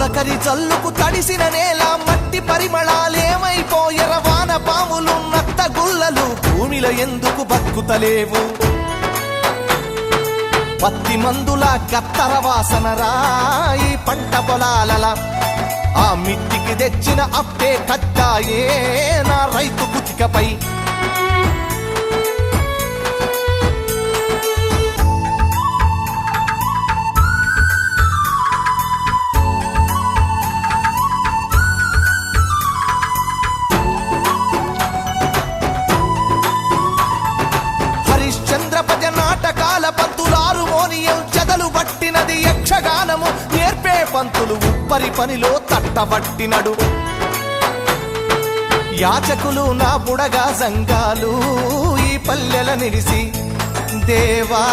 తొలకరి జల్లుకు తడిసిన నేల మట్టి పరిమళాలేమైపోయెర వాన పాములు నత్త గుల్లలు భూమిలో ఎందుకు బతుకుతలేవు పత్తి మందుల కత్తర వాసన రాయి పంట పొలాలల ఆ మిట్టికి తెచ్చిన అప్పే కట్టాయే నా రైతు కుతికపై హరిశ్చంద్రపజ నాటకాల పంతులారు మోనియం చెదలు పట్టినది యక్షగానము నేర్పే పంతులు ఉప్పరి పనిలో తట్టబట్టినడు యాచకులు నా బుడగా సంఘాలు ఈ పల్లెల నిలిసి దేవా